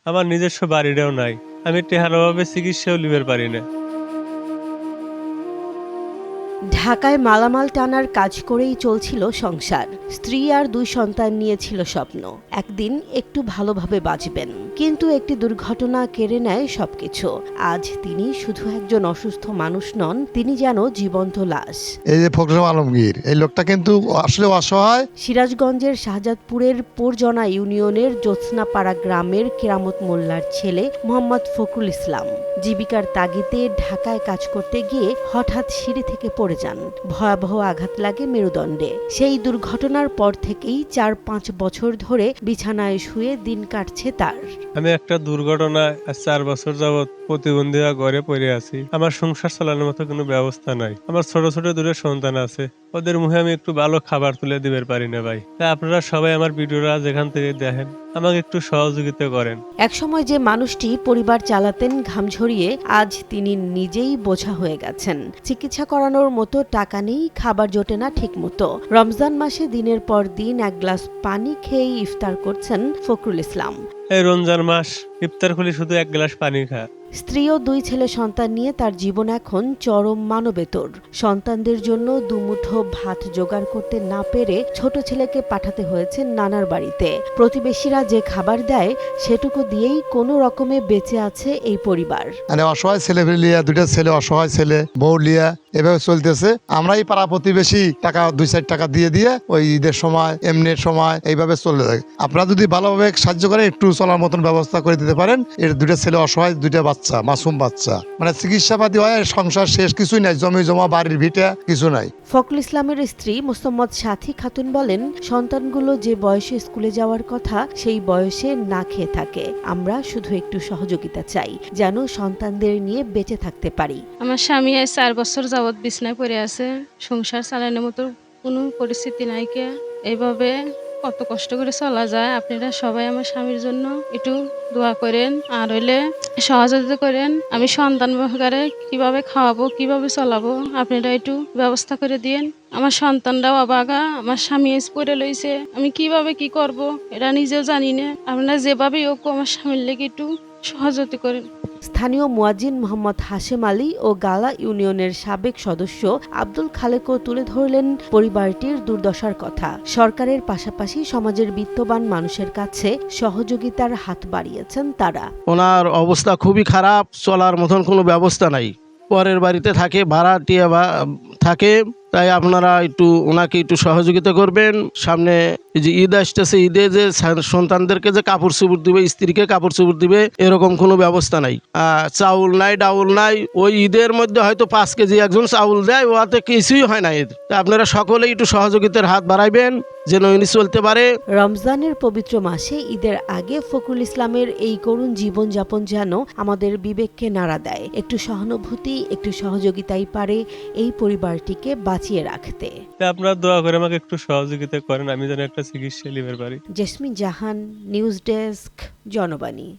আমার নিজস্ব বাড়িটাও নাই। আমি টেহারাভাবে চিকিৎসাও লিবার পারি না। ঢাকায় মালামাল টানার কাজ করেই চলছিল সংসার। স্ত্রী আর 2 সন্তান নিয়ে ছিল স্বপ্ন, একদিন একটু ভালোভাবে বাঁচবেন। কিন্তু একটি দুর্ঘটনা কেড়ে নেয় সবকিছু। আজ তিনি শুধু একজন অসুস্থ মানুষ নন, তিনি যেন জীবন্ত লাশ। এই যে ফখরুল আলমগীর, এই লোকটা কিন্তু আসলে অসহায়। সিরাজগঞ্জের শাহজাদপুরের পোরজনা ইউনিয়নের জ্যোৎস্নাপাড়া গ্রামের কেরামত মোল্লার ছেলে মোহাম্মদ ফখরুল ইসলাম জীবিকার তাগিদে ঢাকায় কাজ করতে গিয়ে হঠাৎ সিঁড়ি থেকে পড়ে যান। ভয়াবহ আঘাত লাগে মেরুদণ্ডে। সেই দুর্ঘটনার পর থেকেই 4-5 বছর ধরে বিছানায় শুয়ে দিন কাটছে তার। আমি একটা দুর্ঘটনায় 4 বছর যাবৎ প্রতিবন্ধী ঘরে পড়ে আছি। আমার সংসার চালানোর মতো কোনো ব্যবস্থা নাই। আমার ছোট ছোট 2 সন্তান আছে, ওদের মুখে আমি একটু ভালো খাবার তুলে দিতে পারি না ভাই। তাই আপনারা সবাই আমার ভিডিওটা যেখান থেকে দেখেন আমাকে একটু সহযোগিতা করেন। একসময় যে মানুষটি পরিবার চালাতেন ঘাম ঝরিয়ে, আজ তিনি নিজেই বোঝা হয়ে গেছেন। চিকিৎসা করানোর মতো টাকা নেই, খাবার জোটে না ঠিকমতো। রমজান মাসে দিনের পর দিন 1 গ্লাস পানি খেয়েই ইফতার করছেন ফখরুল ইসলাম। এই রমজান মাস ইফতার খুলি শুধু 1 গ্লাস পানি খা। স্ত্রী ও 2 ছেলে সন্তান নিয়ে তার জীবন এখন চরম মানবেতর। সন্তানদের জন্য দুমুঠো ভাত জোগাড় করতে না পেরে ছোট ছেলেকে পাঠাতে হয়েছে নানার বাড়িতে। প্রতিবেশীরা যে খাবার দেয় সেটুকু দিয়েই কোনো রকমে বেঁচে আছে এই পরিবার। মানে অসহায় ছেলে লিয়া, 2টা ছেলে, অসহায় ছেলে, বউ লিয়া, এভাবে চলতেছে। আমরাই পাড়া প্রতিবেশী টাকা 2-4 টাকা দিয়ে দিয়ে ওই ঈদের সময়, এমনির সময় এইভাবে চলে যায়। আপনারা যদি ভালোভাবে সাহায্য করেন, একটু চলার মতন ব্যবস্থা করে দিতে পারেন। এর 2টা ছেলে অসহায়, 2টা বাচ্চা, মাসুম বাচ্চা, মানে চিকিৎসাপাতি হয়, সংসার শেষ, কিছুই নাই, জমি জমা, বাড়ির ভিটা কিছু নাই। ফখরুল ইসলামের স্ত্রী মোসাম্মদ সাথী খাতুন বলেন, সন্তানগুলো যে বয়সে স্কুলে যাওয়ার কথা সেই বয়সে না খেয়ে থাকে। আমরা শুধু একটু সহযোগিতা চাই, যেন সন্তানদের নিয়ে বেঁচে থাকতে পারি। আমার স্বামী 4 বছর যাবৎ বিছনায় পড়ে আছে, সংসার চালানোর মতো কোনো পরিস্থিতি নাই। কে এইভাবে কত কষ্ট করে চলা যায়। আপনারা সবাই আমার স্বামীর জন্য একটু দোয়া করেন, আর হইলে সহযোগিতা করেন। আমি সন্তান বহকারে কিভাবে খাওয়াবো, কিভাবে চলাবো, আপনারা একটু ব্যবস্থা করে দিয়েন। আমার সন্তানরাও অবাগা, আমার স্বামী পড়ে লইছে, আমি কিভাবে কি করব এটা নিজেও জানি না। আপনারা যেভাবে হোক আমার স্বামীর লেগে একটু সহযোগিতা করেন। স্থানীয় মুয়াজ্জিন মোহাম্মদ হাশেম আলী ও গালা ইউনিয়নের সাবেক সদস্য আব্দুল খালেকও তুলে ধরলেন পরিবারটির দুর্দশার কথা। সরকারের পাশাপাশি সমাজের বিত্তবান মানুষের কাছে সহযোগিতার হাত বাড়িয়েছেন তারা। ওনার অবস্থা খুবই খারাপ, চলার মতন কোনো ব্যবস্থা নাই। পরের বাড়িতে থাকে, ভাড়াটিয়া থাকে। তাই আপনারা একটু ওনাকে একটু সহযোগিতা করবেন। সামনে এই যে ঈদ আসতেছে, ঈদে যে সন্তানদেরকে যে কাপড় চোপড় দিবে, স্ত্রীকে কাপড় চোপড় দিবে, এরকম কোনো ব্যবস্থা নাই। চাউল নাই, ডাউল নাই। ওই ঈদের মধ্যে হয়তো 5 কেজি একজন চাউল দেয়, ওতে কিছুই হয় না ঈদ। তা আপনারা সকলেই একটু সহযোগিতার হাত বাড়াইবেন যেন উনি চলতে পারে। রমজানের পবিত্র মাসে ঈদের আগে ফখরুল ইসলামের এই করুণ জীবনযাপন যেন আমাদের বিবেককে নাড়া দেয়। একটু সহানুভূতি, একটু সহযোগিতাই পারে এই পরিবারটিকে বাঁচিয়ে রাখতে। তাই আপনারা দোয়া করে আমাকে একটু সহযোগিতা করেন, আমি যেন একটা চিকিৎসা লিবার পারি। জেসমিন জাহান, নিউজ ডেস্ক, জনবাণী।